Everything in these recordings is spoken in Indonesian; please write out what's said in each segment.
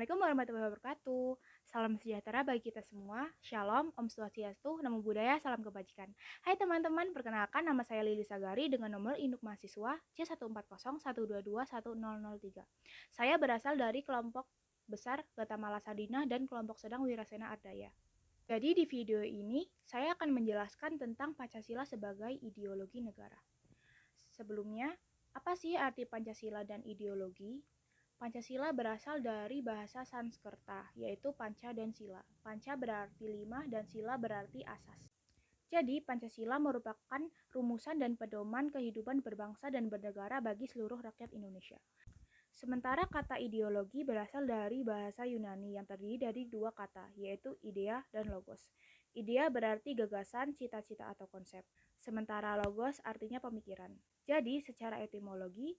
Assalamualaikum warahmatullahi wabarakatuh. Salam sejahtera bagi kita semua. Shalom, Om Swastiastu, Namo Buddhaya, salam kebajikan. Hai teman-teman, perkenalkan nama saya Lili Sagari dengan nomor induk mahasiswa C14012210003. Saya berasal dari kelompok besar Gatamala Sadina dan kelompok sedang Wirasena Ardaya. Jadi di video ini saya akan menjelaskan tentang Pancasila sebagai ideologi negara. Sebelumnya, apa sih arti Pancasila dan ideologi? Pancasila berasal dari bahasa Sanskerta, yaitu panca dan sila. Panca berarti 5 dan sila berarti asas. Jadi, Pancasila merupakan rumusan dan pedoman kehidupan berbangsa dan bernegara bagi seluruh rakyat Indonesia. Sementara kata ideologi berasal dari bahasa Yunani yang terdiri dari dua kata, yaitu idea dan logos. Idea berarti gagasan, cita-cita atau konsep, sementara logos artinya pemikiran. Jadi, secara etimologi,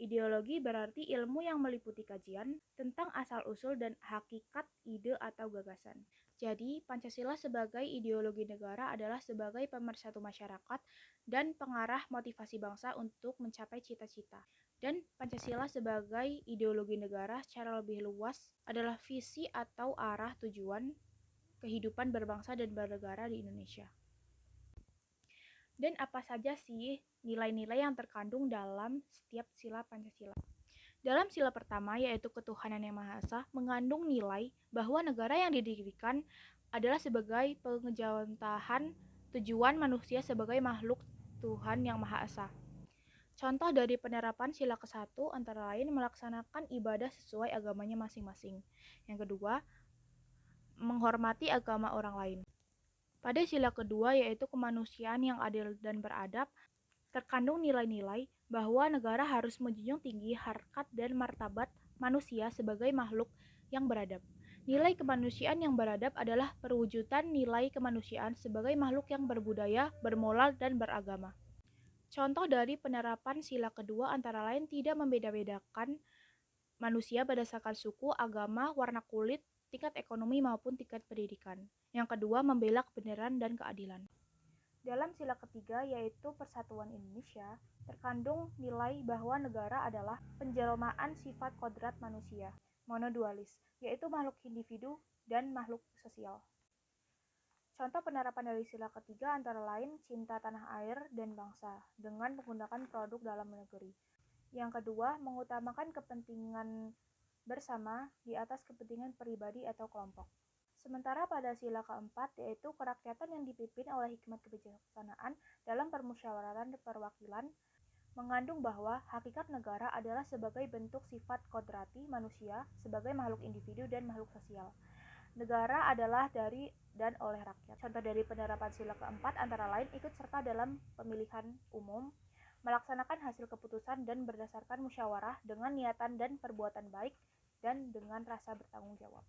ideologi berarti ilmu yang meliputi kajian tentang asal-usul dan hakikat ide atau gagasan. Jadi, Pancasila sebagai ideologi negara adalah sebagai pemersatu masyarakat dan pengarah motivasi bangsa untuk mencapai cita-cita. Dan Pancasila sebagai ideologi negara secara lebih luas adalah visi atau arah tujuan kehidupan berbangsa dan bernegara di Indonesia. Dan apa saja sih nilai-nilai yang terkandung dalam setiap sila Pancasila? Dalam sila pertama, yaitu ketuhanan yang Maha Esa, mengandung nilai bahwa negara yang didirikan adalah sebagai pengejawantahan tujuan manusia sebagai makhluk Tuhan yang Maha Esa. Contoh dari penerapan sila ke-1 antara lain melaksanakan ibadah sesuai agamanya masing-masing. Yang kedua, menghormati agama orang lain. Pada sila kedua, yaitu kemanusiaan yang adil dan beradab, terkandung nilai-nilai bahwa negara harus menjunjung tinggi harkat dan martabat manusia sebagai makhluk yang beradab. Nilai kemanusiaan yang beradab adalah perwujudan nilai kemanusiaan sebagai makhluk yang berbudaya, bermoral, dan beragama. Contoh dari penerapan sila kedua antara lain tidak membeda-bedakan manusia berdasarkan suku, agama, warna kulit, tingkat ekonomi maupun tingkat pendidikan. Yang kedua, membela kebenaran dan keadilan. Dalam sila ketiga, yaitu Persatuan Indonesia, terkandung nilai bahwa negara adalah penjelmaan sifat kodrat manusia, monodualis, yaitu makhluk individu dan makhluk sosial. Contoh penerapan dari sila ketiga antara lain cinta tanah air dan bangsa dengan menggunakan produk dalam negeri. Yang kedua, mengutamakan kepentingan bersama di atas kepentingan pribadi atau kelompok. Sementara pada sila keempat, yaitu kerakyatan yang dipimpin oleh hikmat kebijaksanaan dalam permusyawaratan perwakilan, mengandung bahwa hakikat negara adalah sebagai bentuk sifat kodrati manusia sebagai makhluk individu dan makhluk sosial. Negara adalah dari dan oleh rakyat. Contoh dari penerapan sila keempat antara lain ikut serta dalam pemilihan umum, melaksanakan hasil keputusan dan berdasarkan musyawarah dengan niatan dan perbuatan baik dan dengan rasa bertanggung jawab.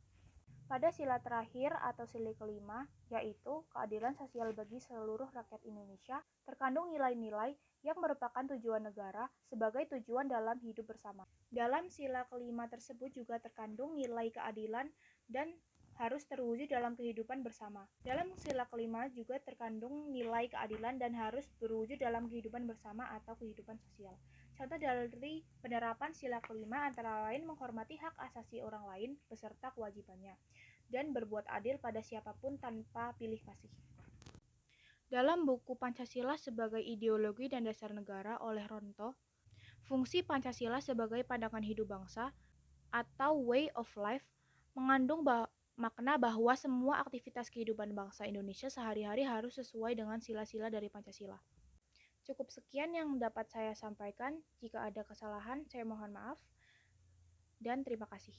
Pada sila terakhir atau sila kelima, yaitu keadilan sosial bagi seluruh rakyat Indonesia, terkandung nilai-nilai yang merupakan tujuan negara sebagai tujuan dalam hidup bersama. Dalam sila kelima tersebut juga terkandung nilai keadilan dan harus terwujud dalam kehidupan bersama. Dalam sila kelima juga terkandung nilai keadilan dan harus berwujud dalam kehidupan bersama atau kehidupan sosial. Contoh dari penerapan sila kelima antara lain menghormati hak asasi orang lain beserta kewajibannya dan berbuat adil pada siapapun tanpa pilih kasih. Dalam buku Pancasila sebagai Ideologi dan Dasar Negara oleh Ronto, fungsi Pancasila sebagai pandangan hidup bangsa atau way of life mengandung makna bahwa semua aktivitas kehidupan bangsa Indonesia sehari-hari harus sesuai dengan sila-sila dari Pancasila. Cukup sekian yang dapat saya sampaikan. Jika ada kesalahan, saya mohon maaf dan terima kasih.